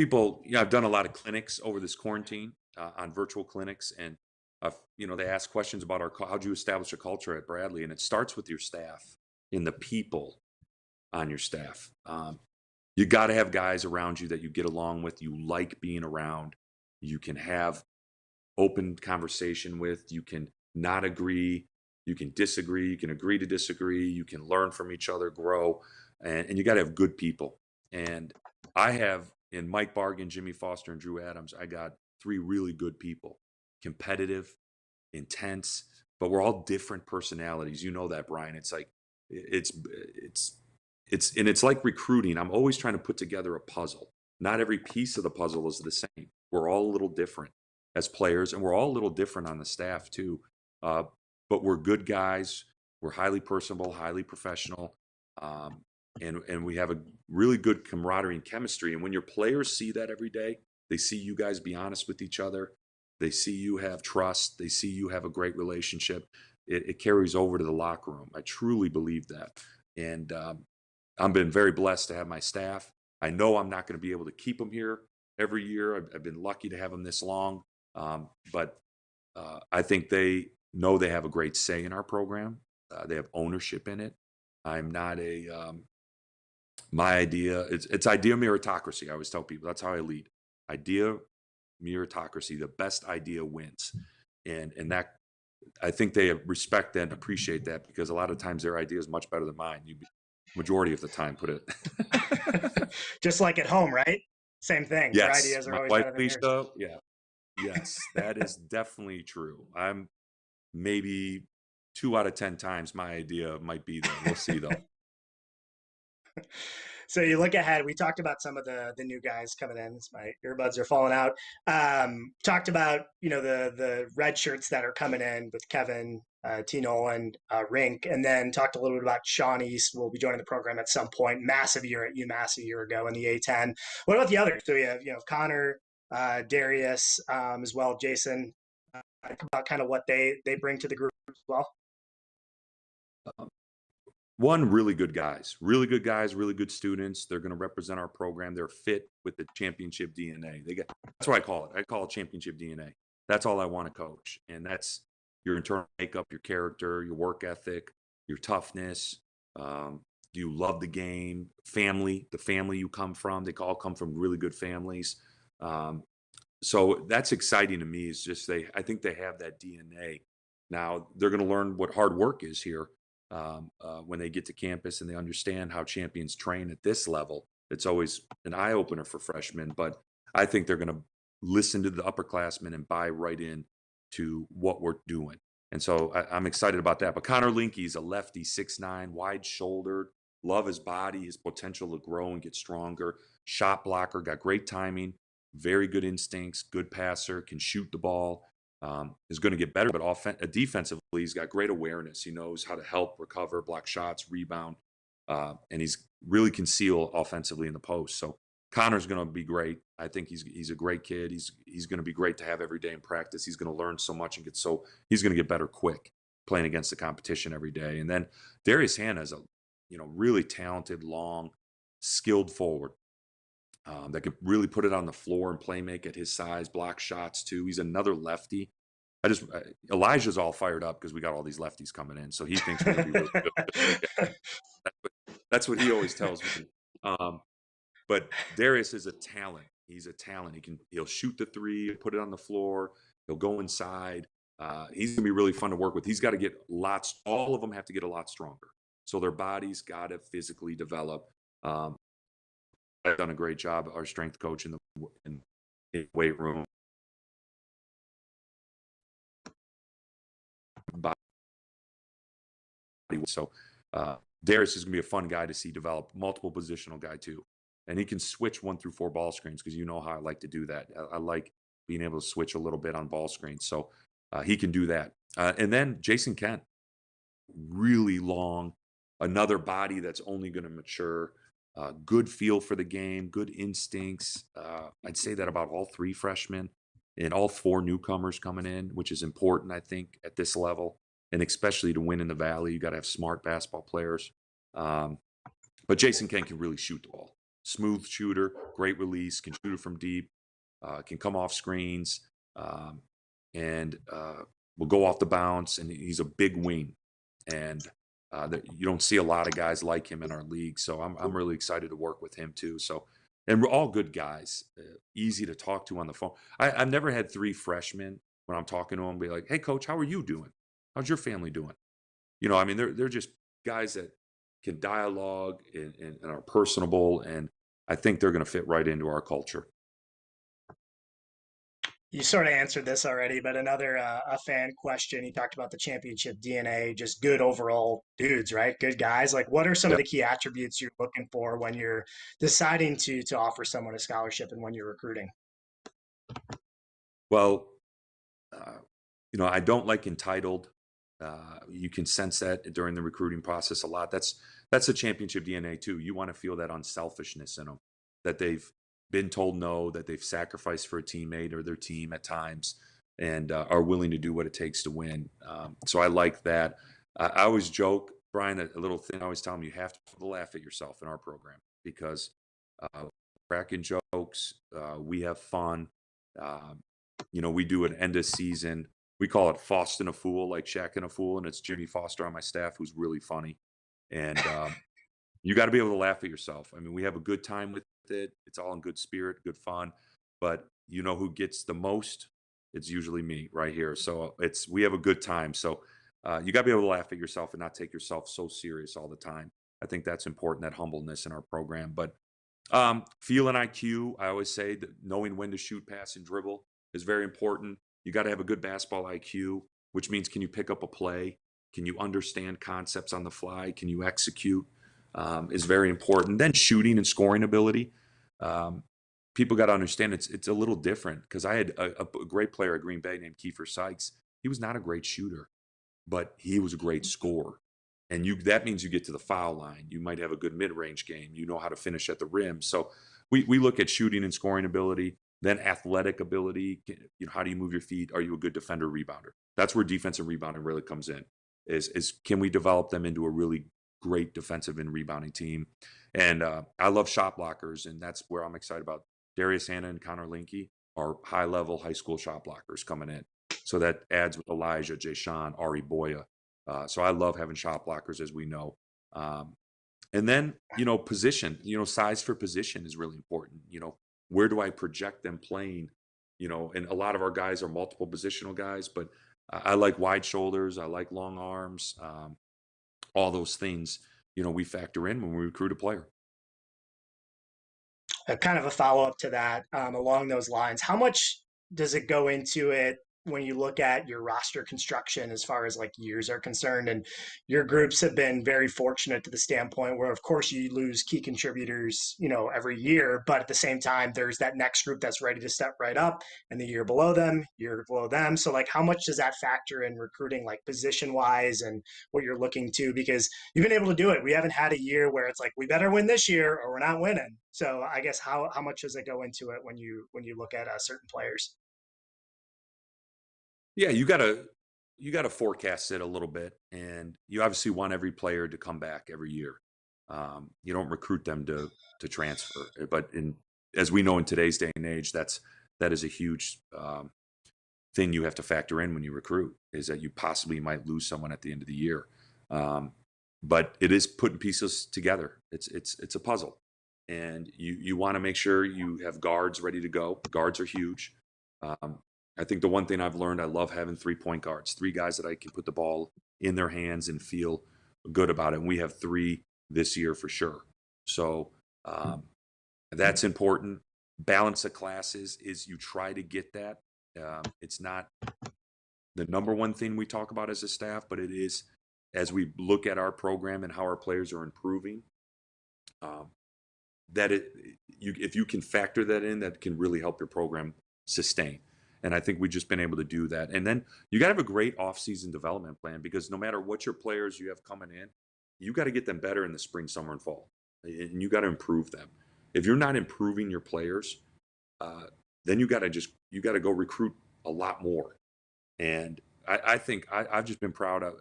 S2: I've done a lot of clinics over this quarantine on virtual clinics, and they ask questions about how do you establish a culture at Bradley, and it starts with your staff and the people on your staff. You got to have guys around you that you get along with, you like being around, you can have open conversation with, you can not agree, you can disagree, you can agree to disagree, you can learn from each other, grow, and you got to have good people. And I have, in Mike Bargan, Jimmy Foster, and Drew Adams, I got 3 really good people, competitive, intense, but we're all different personalities. You know that, Brian. It's like, it's like recruiting. I'm always trying to put together a puzzle. Not every piece of the puzzle is the same. We're all a little different as players, and we're all a little different on the staff too. But we're good guys. We're highly personable, highly professional. And we have a really good camaraderie and chemistry. And when your players see that every day, they see you guys be honest with each other. They see you have trust. They see you have a great relationship. It carries over to the locker room. I truly believe that. And I've been very blessed to have my staff. I know I'm not going to be able to keep them here every year. I've been lucky to have them this long. But I think they know they have a great say in our program. They have ownership in it. I'm not my idea, it's idea meritocracy. I always tell people that's how I lead. Idea meritocracy. The best idea wins. And that, I think they respect and appreciate that, because a lot of times their idea is much better than mine. Majority of the time, put it.
S1: Just like at home, right? Same thing.
S2: Yes.
S1: Your ideas are
S2: My
S1: always
S2: wife,
S1: better than yours.
S2: Lisa, yeah. Yes, that is definitely true. I'm maybe 2 out of 10 times my idea might be there. We'll see though.
S1: So you look ahead. We talked about some of the new guys coming in. My earbuds are falling out. Talked about the red shirts that are coming in with Kevin, T. Nolan, Rink, and then talked a little bit about Sean East will be joining the program at some point. Massive year at UMass a year ago in the A10. What about the others? So you have Connor, Darius, as well, Jason. About kind of what they bring to the group as well.
S2: One, really good guys, really good students. They're going to represent our program. They're fit with the championship DNA. That's what I call it. I call it championship DNA. That's all I want to coach. And that's your internal makeup, your character, your work ethic, your toughness. You love the game, family, the family you come from. They all come from really good families. So that's exciting to me. Is just I think they have that DNA. Now they're going to learn what hard work is here. When they get to campus and they understand how champions train at this level, it's always an eye opener for freshmen. But I think they're going to listen to the upperclassmen and buy right in to what we're doing. And so I'm excited about that. But Connor Linky's a lefty, 6'9", wide shouldered, love his body, his potential to grow and get stronger. Shot blocker, got great timing, very good instincts, good passer, can shoot the ball. Is going to get better, but defensively, he's got great awareness. He knows how to help, recover, block shots, rebound, and he's really conceal offensively in the post. So Connor's going to be great. I think he's a great kid. He's going to be great to have every day in practice. He's going to learn so much and he's going to get better quick playing against the competition every day. And then Darius Hannah is a really talented, long, skilled forward that could really put it on the floor and play make at his size, block shots too. He's another lefty. Elijah's all fired up because we got all these lefties coming in, so he thinks we're going to be really good. That's what he always tells me. But Darius is a talent. He's a talent. He'll shoot the three, put it on the floor. He'll go inside. He's gonna be really fun to work with. He's got to get all of them have to get a lot stronger. So their bodies got to physically develop. I've done a great job. Our strength coach in the weight room. So Darius is gonna be a fun guy to see develop, multiple positional guy too. And he can switch 1 through 4 ball screens because you know how I like to do that. I like being able to switch a little bit on ball screens. So he can do that. And then Jason Kent, really long, another body that's only going to mature, good feel for the game, good instincts. I'd say that about all 3 freshmen and all 4 newcomers coming in, which is important, I think, at this level. And especially to win in the Valley, you got to have smart basketball players. But Jason Kent can really shoot the ball. Smooth shooter, great release, can shoot it from deep, can come off screens, and will go off the bounce. And he's a big wing, and you don't see a lot of guys like him in our league. So I'm really excited to work with him too. So, and we're all good guys, easy to talk to on the phone. I've never had 3 freshmen when I'm talking to them be like, "Hey, coach, how are you doing? How's your family doing?" I mean, they're just guys that can dialogue and are personable, and I think they're going to fit right into our culture.
S1: You sort of answered this already, but another a fan question. You talked about the championship DNA, just good overall dudes, right? Good guys. Like, what are some
S2: Yeah.
S1: of the key attributes you're looking for when you're deciding to offer someone a scholarship and when you're recruiting?
S2: Well, I don't like entitled. You can sense that during the recruiting process a lot. That's a championship DNA too. You want to feel that unselfishness in them, that they've been told no, that they've sacrificed for a teammate or their team at times, and are willing to do what it takes to win. So I like that. I always joke, Brian, a little thing. I always tell them you have to laugh at yourself in our program because cracking jokes, we have fun. Uh, we do an end of season. We call it Fostin' a Fool, like Shaq and a Fool, and it's Jimmy Foster on my staff who's really funny. And you got to be able to laugh at yourself. I mean, we have a good time with it. It's all in good spirit, good fun. But you know who gets the most? It's usually me right here. So we have a good time. So you got to be able to laugh at yourself and not take yourself so serious all the time. I think that's important, that humbleness in our program. But feeling IQ, I always say that knowing when to shoot, pass, and dribble is very important. You got to have a good basketball IQ, which means can you pick up a play? Can you understand concepts on the fly? Can you execute? Is very important. Then shooting and scoring ability. People got to understand it's a little different because I had a great player at Green Bay named Kiefer Sykes. He was not a great shooter, but he was a great scorer. And that means you get to the foul line. You might have a good mid-range game. You know how to finish at the rim. So we look at shooting and scoring ability, then athletic ability. How do you move your feet? Are you a good defender, rebounder? That's where defensive rebounding really comes in. Is can we develop them into a really great defensive and rebounding team? And I love shot blockers, and that's where I'm excited about. Darius Hannah and Connor Linke are high-level high school shot blockers coming in. So that adds with Elijah, Jayshawn, Ari Boya. So I love having shot blockers, as we know. And then, position, size for position is really important. Where do I project them playing? And a lot of our guys are multiple positional guys, but I like wide shoulders. I like long arms. All those things, we factor in when we recruit a player.
S1: Kind of a follow up to that along those lines. How much does it go into it when you look at your roster construction as far as like years are concerned, and your groups have been very fortunate to the standpoint where of course you lose key contributors, every year, but at the same time there's that next group that's ready to step right up, and the year below them. So like how much does that factor in recruiting, like position wise, and what you're looking to? Because you've been able to do it. We haven't had a year where it's like we better win this year or we're not winning. So I guess how much does it go into it when you look at certain players?
S2: Yeah, you gotta forecast it a little bit, and you obviously want every player to come back every year. You don't recruit them to transfer, but in as we know in today's day and age, that is a huge thing you have to factor in when you recruit, is that you possibly might lose someone at the end of the year. Um, but it is putting pieces together. It's a puzzle, and you want to make sure you have guards ready to go. Guards are huge. Um, I think the one thing I've learned, I love having 3 point guards, three guys that I can put the ball in their hands and feel good about it. And we have three this year for sure. So that's important. Balance of classes is you try to get that. It's not the number one thing we talk about as a staff, but it is as we look at our program and how our players are improving. Um, that if you can factor that in, that can really help your program sustain. And I think we've just been able to do that. And then you got to have a great off-season development plan, because no matter what your players you have coming in, you got to get them better in the spring, summer, and fall, and you got to improve them. If you're not improving your players, then you got to go recruit a lot more. And I think I've just been proud of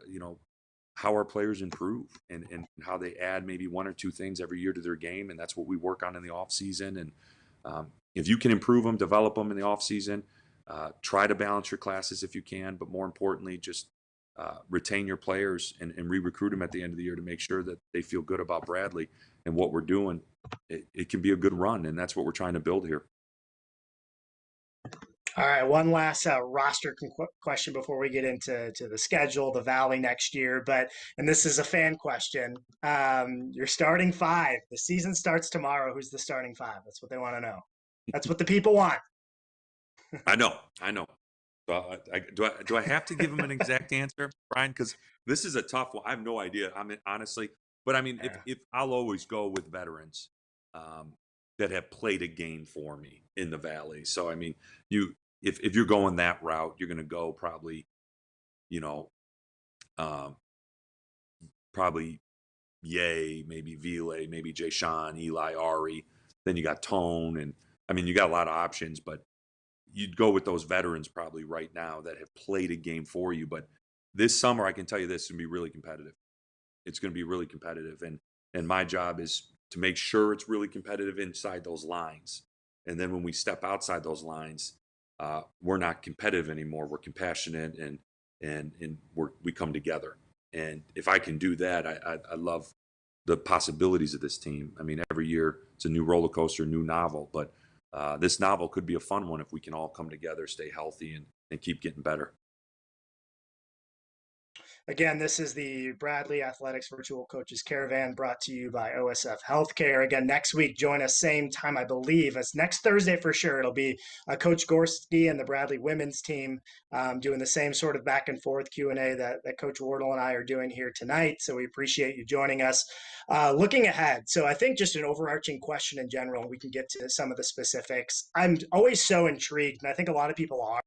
S2: how our players improve, and how they add maybe one or two things every year to their game, and that's what we work on in the off season. And if you can improve them, develop them in the off season, try to balance your classes if you can, but more importantly, just retain your players and re-recruit them at the end of the year to make sure that they feel good about Bradley and what we're doing. It can be a good run, and that's what we're trying to build here.
S1: All right, one last roster question before we get into the schedule, the Valley next year. And this is a fan question. Your starting five. The season starts tomorrow. Who's the starting five? That's what they want to know. That's what the people want.
S2: I know. So do I have to give him an exact answer, Brian? Because this is a tough one. I have no idea. I mean, honestly, but I mean, if I'll always go with veterans that have played a game for me in the Valley. So I mean, if you're going that route, you're going to go probably, um, probably Ye, maybe Vile, maybe Jay Sean, Eli, Ari. Then you got Tone, and I mean, you got a lot of options, but you'd go with those veterans probably right now that have played a game for you. But this summer, I can tell you this, is going to be really competitive. It's going to be really competitive, and my job is to make sure it's really competitive inside those lines. And then when we step outside those lines, we're not competitive anymore. We're compassionate, and we come together. And if I can do that, I love the possibilities of this team. I mean, every year it's a new roller coaster, new novel, but this novel could be a fun one if we can all come together, stay healthy, and keep getting better.
S1: Again, this is the Bradley Athletics Virtual Coaches Caravan, brought to you by OSF HealthCare. Again, next week, join us same time, I believe. It's next Thursday for sure. It'll be Coach Gorski and the Bradley women's team doing the same sort of back and forth Q&A that Coach Wardle and I are doing here tonight. So we appreciate you joining us. Looking ahead, so I think just an overarching question in general, we can get to some of the specifics. I'm always so intrigued, and I think a lot of people are,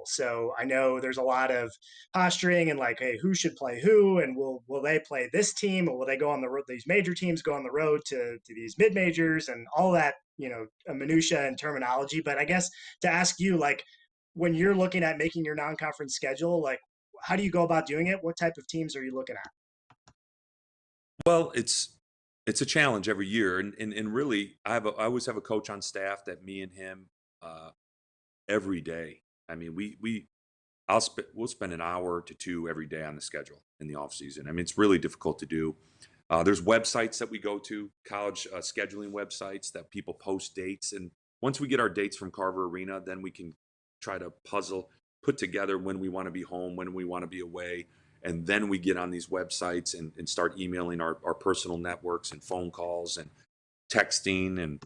S1: so I know there's a lot of posturing and like, hey, who should play who, and will they play this team, or will they go on the road? These major teams go on the road to these mid majors, and all that, minutia and terminology. But I guess to ask you, like, when you're looking at making your non-conference schedule, like, how do you go about doing it? What type of teams are you looking at?
S2: Well, it's a challenge every year, and really, I always have a coach on staff that me and him every day. I mean, we'll spend an hour to two every day on the schedule in the off season. I mean, it's really difficult to do. There's websites that we go to, college scheduling websites that people post dates. And once we get our dates from Carver Arena, then we can try to put together when we want to be home, when we want to be away. And then we get on these websites and start emailing our personal networks and phone calls and texting. And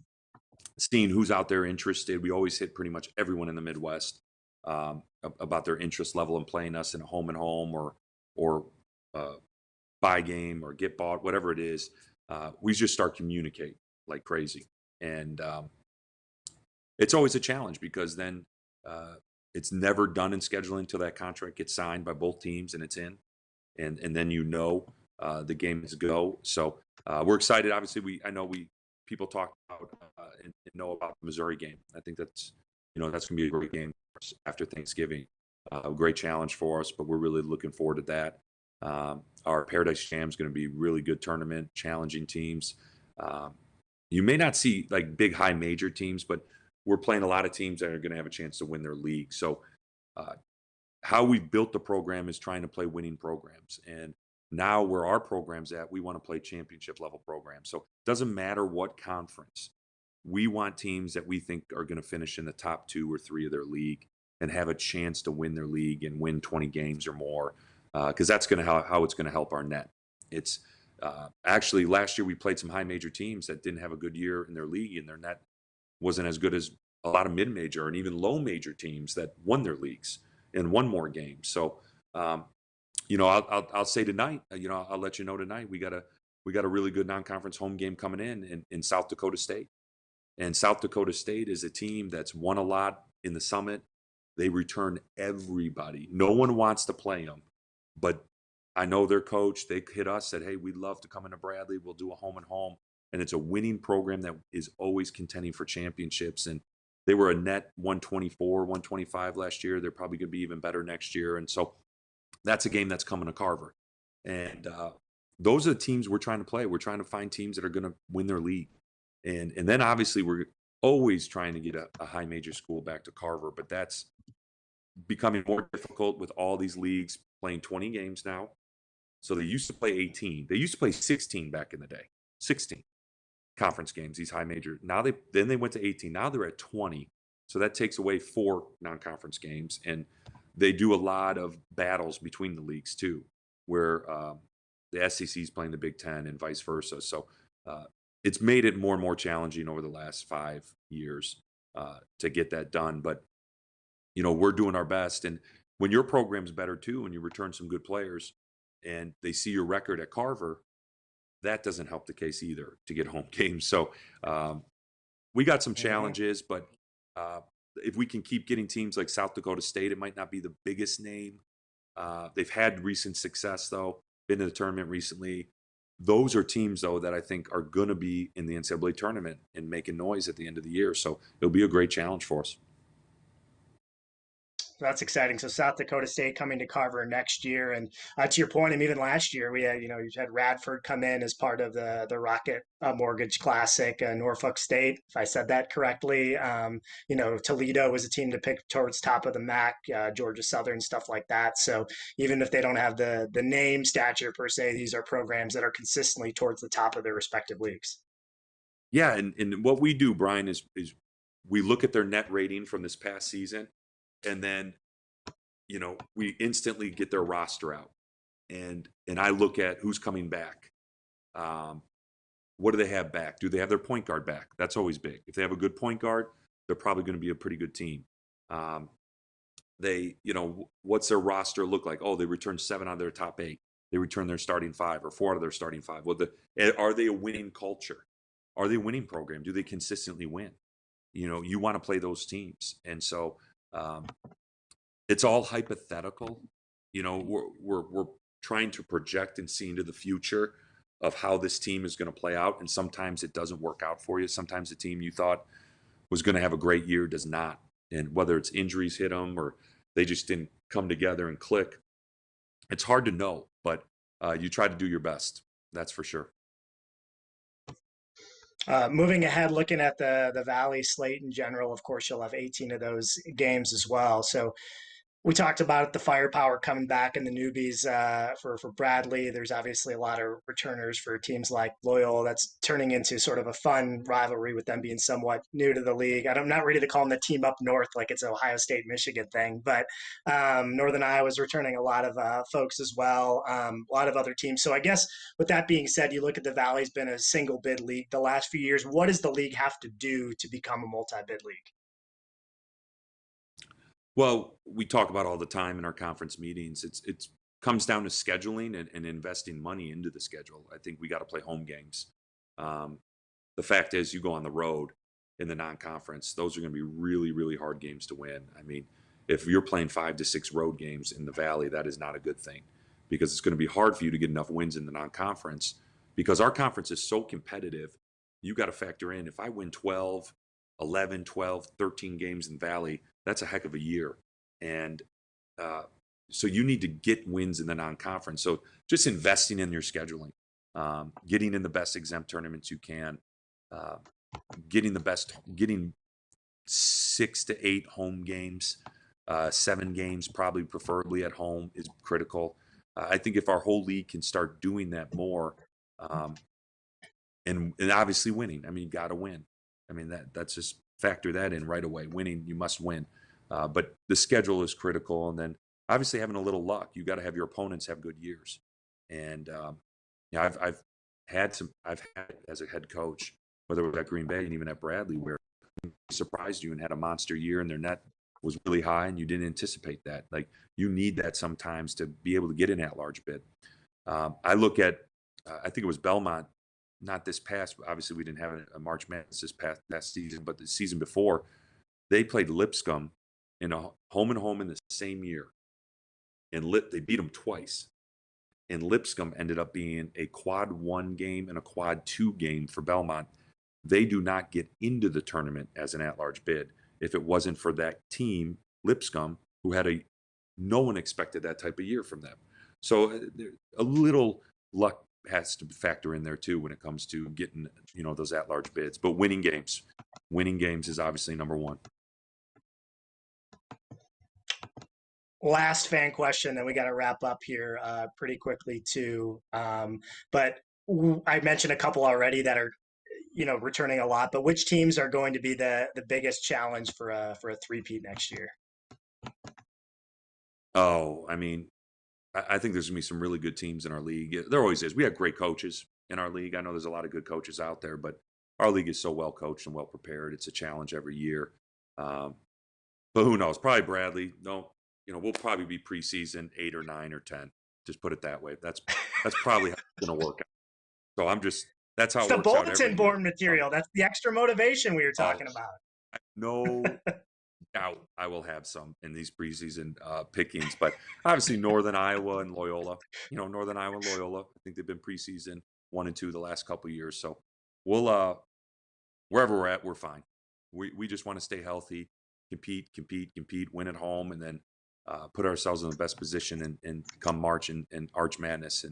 S2: seeing who's out there interested. We always hit pretty much everyone in the Midwest about their interest level in playing us in a home and home or buy game or get bought, whatever it is. We just start communicate like crazy, and it's always a challenge because then it's never done in scheduling until that contract gets signed by both teams and it's in, and then the game is go. So we're excited. Obviously, I know people talk about and know about the Missouri game. I think that's that's going to be a great game for us after Thanksgiving. A great challenge for us, but we're really looking forward to that. Our Paradise Jam is going to be a really good tournament, challenging teams. You may not see like big high major teams, but we're playing a lot of teams that are going to have a chance to win their league. So how we've built the program is trying to play winning programs. And now where our program's at, we want to play championship level programs. So it doesn't matter what conference. We want teams that we think are going to finish in the top 2 or 3 of their league and have a chance to win their league and win 20 games or more, because that's going to how it's going to help our net. It's actually last year we played some high major teams that didn't have a good year in their league, and their net wasn't as good as a lot of mid-major and even low major teams that won their leagues and won more games. So, I'll say tonight, I'll let you know tonight, we got a really good non-conference home game coming in South Dakota State. And South Dakota State is a team that's won a lot in the Summit. They return everybody. No one wants to play them, but I know their coach. They hit us, said, "Hey, we'd love to come into Bradley. We'll do a home and home." And it's a winning program that is always contending for championships. And they were a net 124, 125 last year. They're probably going to be even better next year. And so that's a game that's coming to Carver. And those are the teams we're trying to play. We're trying to find teams that are going to win their league. And then obviously we're always trying to get a high major school back to Carver, but that's becoming more difficult with all these leagues playing 20 games now. So they used to play 18. They used to play 16 back in the day. 16 conference games, these high major. Now they went to 18. Now they're at 20. So that takes away 4 non-conference games, and they do a lot of battles between the leagues too, where the SEC is playing the Big Ten and vice versa. So it's made it more and more challenging over the last 5 years to get that done. But we're doing our best, and when your program's better too, and you return some good players, and they see your record at Carver, that doesn't help the case either to get home games. So we got some challenges, but if we can keep getting teams like South Dakota State, it might not be the biggest name. They've had recent success though, been to the tournament recently. Those are teams though that I think are going to be in the NCAA tournament and making noise at the end of the year. So it'll be a great challenge for us.
S1: That's exciting. So South Dakota State coming to Carver next year, and to your point, and even last year we had, you had Radford come in as part of the Rocket Mortgage Classic, Norfolk State, if I said that correctly. Toledo was a team to pick towards top of the MAC, Georgia Southern, stuff like that. So even if they don't have the name stature per se, these are programs that are consistently towards the top of their respective leagues.
S2: Yeah, and what we do, Brian, is we look at their net rating from this past season. And then, we instantly get their roster out, and I look at who's coming back. What do they have back? Do they have their point guard back? That's always big. If they have a good point guard, they're probably going to be a pretty good team. What's their roster look like? Oh, they returned 7 out of their top 8. They returned their starting 5 or 4 out of their starting 5. Well, are they a winning culture? Are they a winning program? Do they consistently win? You want to play those teams, and so. It's all hypothetical. We're trying to project and see into the future of how this team is going to play out. And sometimes it doesn't work out for you. Sometimes the team you thought was going to have a great year does not. And whether it's injuries hit them or they just didn't come together and click, it's hard to know, but you try to do your best. That's for sure.
S1: Moving ahead, looking at the Valley slate in general, of course, you'll have 18 of those games as well. So We talked about the firepower coming back in the newbies for Bradley. There's obviously a lot of returners for teams like Loyola. That's turning into sort of a fun rivalry with them being somewhat new to the league. I'm not ready to call them the team up north like it's an Ohio State Michigan thing, but Northern Iowa's returning a lot of folks as well. A lot of other teams. So I guess with that being said, you look at the Valley's been a single bid league the last few years. What does the league have to do to become a multi bid league?
S2: Well, we talk about all the time in our conference meetings. It's comes down to scheduling and investing money into the schedule. I think we got to play home games. Um, the fact is, you go on the road in the non-conference; those are going to be really, really hard games to win. I mean, if you're playing 5 to 6 road games in the Valley, that is not a good thing because it's going to be hard for you to get enough wins in the non-conference because our conference is so competitive. You got to factor in if I win 12, 11, 12, 13 games in Valley, that's a heck of a year. And uh, so you need to get wins in the non-conference. So just investing in your scheduling, getting in the best exempt tournaments you can, uh, getting 6 to 8 home games, 7 games, probably preferably at home is critical. I think if our whole league can start doing that more, um, and obviously winning. I mean, you got to win. I mean that's just factor that in right away. Winning, you must win. But the schedule is critical, and then obviously having a little luck. You got to have your opponents have good years, and yeah, I've had as a head coach, whether it was at Green Bay and even at Bradley, where they surprised you and had a monster year, and their net was really high, and you didn't anticipate that. Like you need that sometimes to be able to get in that large bid. I look at, I think it was Belmont, not this past. Obviously, we didn't have a March Madness this past season, but the season before, they played Lipscomb in a home and home in the same year, and they beat them twice. And Lipscomb ended up being a quad 1 game and a quad 2 game for Belmont. They do not get into the tournament as an at-large bid if it wasn't for that team, Lipscomb, who had no one expected that type of year from them. So a little luck has to factor in there too when it comes to getting those at-large bids. But winning games is obviously number one.
S1: Last fan question, then we got to wrap up here pretty quickly too. But I mentioned a couple already that are returning a lot. But which teams are going to be the biggest challenge for a three-peat next year?
S2: Oh, I mean, I think there's gonna be some really good teams in our league. There always is. We have great coaches in our league. I know there's a lot of good coaches out there, but our league is so well coached and well prepared. It's a challenge every year. Um, but who knows? Probably Bradley. No, we'll probably be preseason 8 or 9 or 10. Just put it that way. That's probably how it's going to work out. So that's how
S1: It's
S2: it
S1: the
S2: works out every
S1: bulletin
S2: year.
S1: board material. That's the extra motivation we were talking
S2: Oh,
S1: about.
S2: no doubt I will have some in these preseason pickings, but obviously Northern Iowa and Loyola. Northern Iowa and Loyola. I think they've been preseason 1 and 2 the last couple of years. So we'll wherever we're at, we're fine. We just want to stay healthy, compete, win at home, and then put ourselves in the best position and come March and Arch Madness,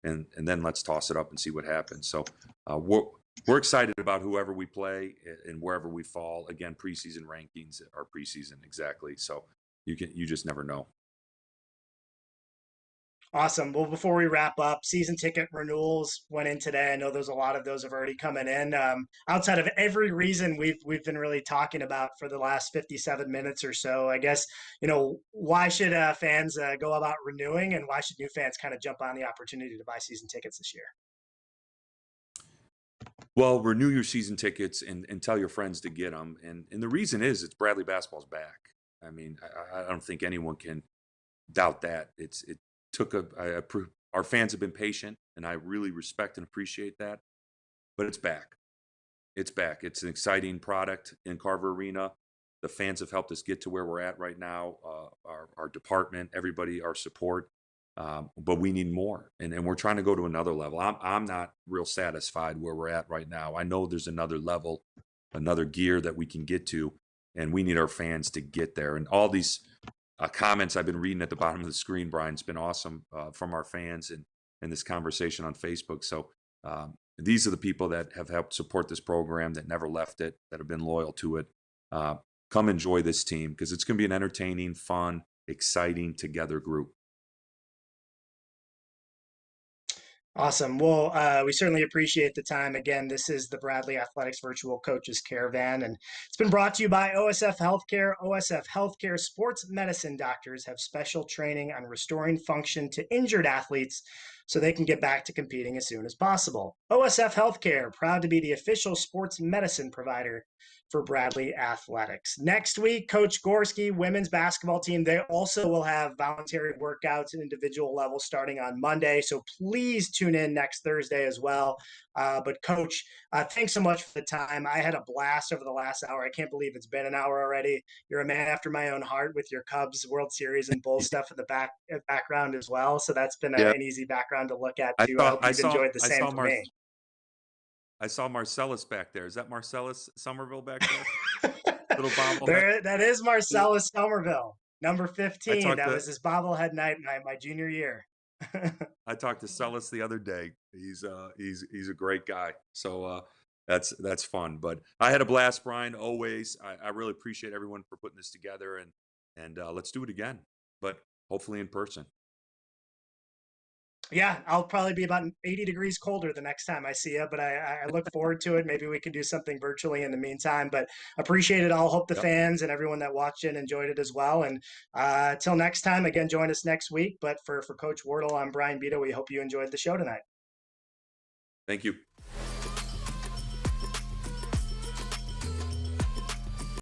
S2: and then let's toss it up and see what happens. So we're excited about whoever we play and wherever we fall. Again, preseason rankings are preseason exactly. So you just never know.
S1: Awesome. Well, before we wrap up, season ticket renewals went in today. I know there's a lot of those have already coming in. Outside of every reason we've been really talking about for the last 57 minutes or so, I guess why should fans go about renewing, and why should new fans kind of jump on the opportunity to buy season tickets this year?
S2: Well, renew your season tickets and tell your friends to get them. And the reason is it's Bradley basketball's back. I mean, I don't think anyone can doubt that. It took our fans have been patient, and I really respect and appreciate that. But it's back. It's back. It's an exciting product in Carver Arena. The fans have helped us get to where we're at right now. Our department, everybody, our support. But we need more, and we're trying to go to another level. I'm not real satisfied where we're at right now. I know there's another level, another gear that we can get to, and we need our fans to get there. And all these comments I've been reading at the bottom of the screen, Brian, it's been awesome from our fans and this conversation on Facebook. So these are the people that have helped support this program, that never left it, that have been loyal to it. Come enjoy this team because it's going to be an entertaining, fun, exciting together group.
S1: Awesome. Well, we certainly appreciate the time. Again, this is the Bradley Athletics Virtual Coaches Caravan, and it's been brought to you by OSF HealthCare. OSF HealthCare sports medicine doctors have special training on restoring function to injured athletes so they can get back to competing as soon as possible. OSF HealthCare, proud to be the official sports medicine provider for Bradley Athletics. Next week, Coach Gorski, women's basketball team, they also will have voluntary workouts at individual level starting on Monday. So please tune in next Thursday as well. But Coach, thanks so much for the time. I had a blast over the last hour. I can't believe it's been an hour already. You're a man after my own heart with your Cubs World Series and Bull stuff in the background as well. So that's been
S2: Yeah,
S1: an easy background to look at
S2: I
S1: too. I
S2: saw
S1: hope
S2: I
S1: you've
S2: saw
S1: enjoyed the
S2: I
S1: same
S2: saw
S1: for
S2: Mar
S1: me.
S2: I saw Marcellus back there. Is that Marcellus Somerville back there? Little bobblehead.
S1: That is Marcellus Somerville, number
S2: I
S1: 15.
S2: talked
S1: That
S2: to
S1: was his bobblehead night my junior year.
S2: I talked to Celis the other day. He's a great guy. So that's fun. But I had a blast, Brian. Always. I really appreciate everyone for putting this together, and let's do it again. But hopefully in person.
S1: Yeah, I'll probably be about 80 degrees colder the next time I see you, but I look forward to it. Maybe we can do something virtually in the meantime, but appreciate it all. Hope the
S2: Yep.
S1: fans and everyone that watched it enjoyed it as well. And till next time, again, join us next week. But for Coach Wardle, I'm Brian Bito. We hope you enjoyed the show tonight.
S2: Thank you.